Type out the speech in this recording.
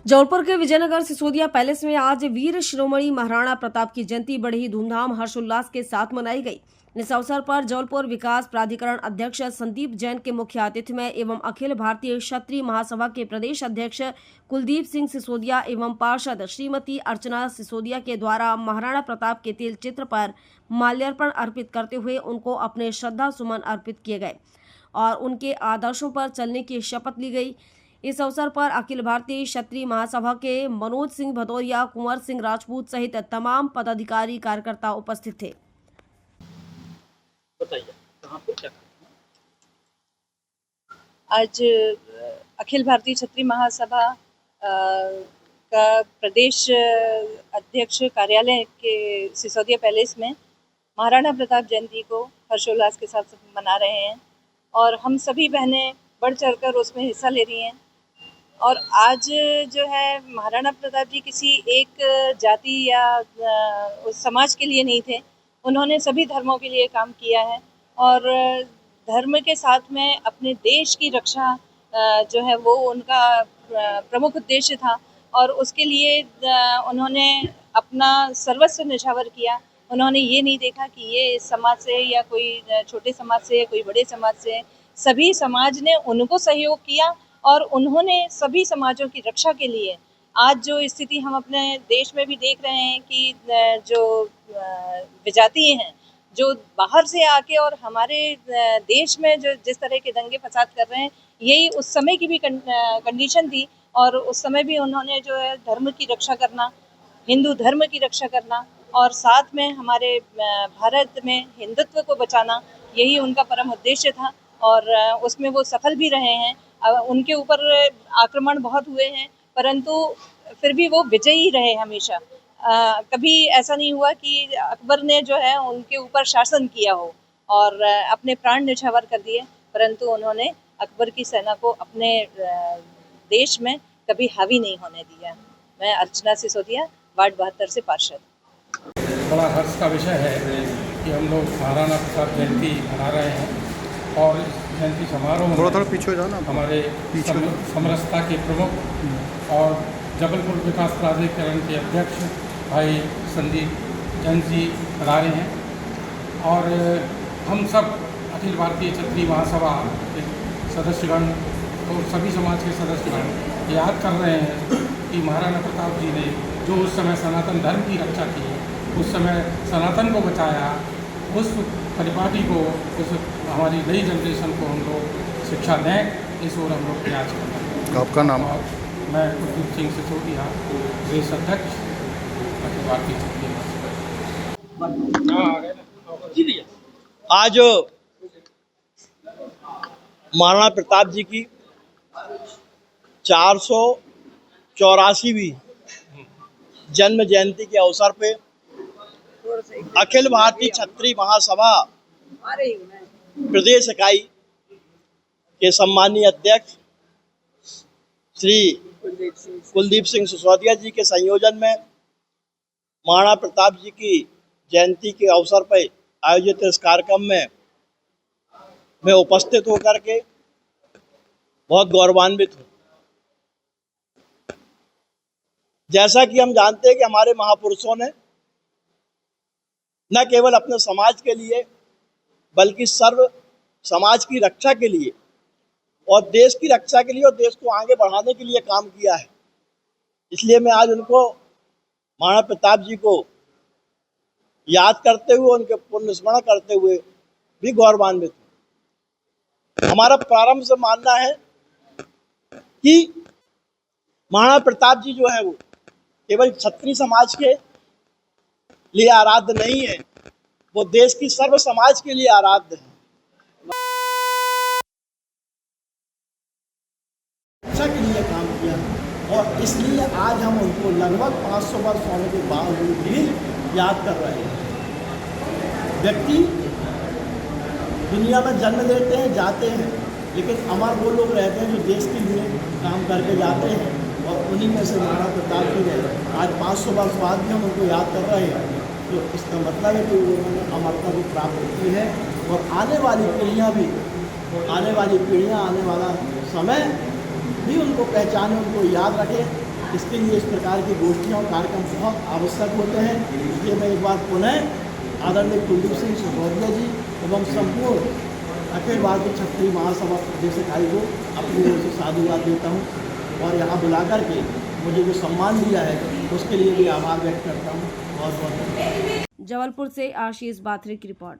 जौनपुर के विजयनगर सिसोदिया पैलेस में आज वीर शिरोमणि महाराणा प्रताप की जयंती बड़े ही धूमधाम हर्षोल्लास के साथ मनाई गई। इस अवसर पर जौनपुर विकास प्राधिकरण अध्यक्ष संदीप जैन के मुख्य आतिथ्य में एवं अखिल भारतीय क्षत्रिय महासभा के प्रदेश अध्यक्ष कुलदीप सिंह सिसोदिया एवं पार्षद श्रीमती अर्चना सिसोदिया के द्वारा महाराणा प्रताप के तेल चित्र पर माल्यार्पण अर्पित करते हुए उनको अपने श्रद्धा सुमन अर्पित किए गए और उनके आदर्शों पर चलने की शपथ ली गई। इस अवसर पर अखिल भारतीय क्षत्रिय महासभा के मनोज सिंह भदौरिया, कुंवर सिंह राजपूत सहित तमाम पदाधिकारी कार्यकर्ता उपस्थित थे। बताइए कहाँ पे क्या आज अखिल भारतीय क्षत्रिय महासभा का प्रदेश अध्यक्ष कार्यालय के सिसोदिया पैलेस में महाराणा प्रताप जयंती को हर्षोल्लास के साथ मना रहे हैं और हम सभी बहनें बढ़ चढ़कर उसमें हिस्सा ले रही हैं। और आज जो है महाराणा प्रताप जी किसी एक जाति या उस समाज के लिए नहीं थे, उन्होंने सभी धर्मों के लिए काम किया है और धर्म के साथ में अपने देश की रक्षा जो है वो उनका प्रमुख उद्देश्य था और उसके लिए उन्होंने अपना सर्वस्व निछावर किया। उन्होंने ये नहीं देखा कि ये इस समाज से या कोई छोटे समाज से या कोई बड़े समाज से, सभी समाज ने उनको सहयोग किया और उन्होंने सभी समाजों की रक्षा के लिए आज जो स्थिति हम अपने देश में भी देख रहे हैं कि जो विजातीय हैं जो बाहर से आके और हमारे देश में जो जिस तरह के दंगे फसाद कर रहे हैं, यही उस समय की भी कंडीशन थी और उस समय भी उन्होंने जो है धर्म की रक्षा करना, हिंदू धर्म की रक्षा करना और साथ में हमारे भारत में हिंदुत्व को बचाना, यही उनका परम उद्देश्य था और उसमें वो सफल भी रहे हैं। उनके ऊपर आक्रमण बहुत हुए हैं परंतु फिर भी वो विजयी रहे हमेशा। कभी ऐसा नहीं हुआ कि अकबर ने जो है उनके ऊपर शासन किया हो और अपने प्राण न्यौछावर कर दिए, परंतु उन्होंने अकबर की सेना को अपने देश में कभी हावी नहीं होने दिया। मैं अर्चना सिसोदिया, वार्ड 72 से पार्षद। बड़ा हर्ष का विषय है कि हम लोग महाराणा प्रताप जयंती मना रहे हैं और इस जयंती समारोह में थोड़ा पीछे जाना, हमारे समरसता के प्रमुख और जबलपुर विकास प्राधिकरण के अध्यक्ष भाई संदीप जैन जी बता रहे हैं और हम सब अखिल भारतीय क्षत्रिय महासभा के सदस्यगण और सभी समाज के सदस्यगण याद कर रहे हैं कि महाराणा प्रताप जी ने जो उस समय सनातन धर्म की रक्षा की, उस समय सनातन को बचाया, उस परिपाटी को, उस हमारी नई जनरेशन को हम लोग शिक्षा दें, इस ओर हम लोग प्रयास कर रहे हैं। आपका नाम? मैं कुलदीप सिंह सिसोदिया, प्रदेश अध्यक्ष अखिल भारतीय क्षत्रिय महासभा। आज महाराणा प्रताप जी की 484वीं जन्म जयंती के अवसर पे अखिल भारतीय क्षत्रिय महासभा प्रदेश इकाई के सम्मानीय अध्यक्ष श्री कुलदीप सिंह सिसोदिया जी के संयोजन में महाराणा प्रताप जी की जयंती के अवसर पर आयोजित इस कार्यक्रम में मैं उपस्थित होकर के बहुत गौरवान्वित हूँ। जैसा कि हम जानते हैं कि हमारे महापुरुषों ने न केवल अपने समाज के लिए बल्कि सर्व समाज की रक्षा के लिए और देश की रक्षा के लिए और देश को आगे बढ़ाने के लिए काम किया है। इसलिए मैं आज उनको, महाराणा प्रताप जी को याद करते हुए, उनके पुण्य स्मरण करते हुए भी गौरवान्वित हूँ। हमारा प्रारंभ से मानना है कि महाराणा प्रताप जी जो है वो केवल क्षत्रिय समाज के लिए आराध्य नहीं है, वो देश की सर्व समाज के लिए आराध्य है। शिक्षा के लिए काम किया और इसलिए आज हम उनको लगभग 500 वर्ष होने के बावजूद भी याद कर रहे हैं। व्यक्ति दुनिया में जन्म लेते हैं, जाते हैं, लेकिन अमर वो लोग रहते हैं जो देश के लिए काम करके जाते हैं और उन्हीं में से महाराणा प्रताप जी ने आज 500 वर्ष बाद भी हम उनको याद कर रहे हैं। तो इसका मतलब है कि उन्होंने अमरता को प्राप्त की है और आने वाली पीढ़ियाँ भी, आने वाला समय भी उनको पहचाने, उनको याद रखें इसके लिए इस प्रकार की गोष्ठियाँ और कार्यक्रम बहुत आवश्यक होते हैं। इसलिए मैं एक बार पुनः आदरणीय कुलदीप सिंह सिसोदिया जी एवं संपूर्ण अखिल भारतीय क्षत्रिय महासभा प्रदेश इकाई को अपनी ओर से साधुवाद देता हूँ और यहाँ बुलाकर के मुझे जो सम्मान दिया है उसके लिए भी आभार व्यक्त करता हूँ। बहुत बहुत धन्यवाद। जबलपुर से आशीष बाथरी की रिपोर्ट।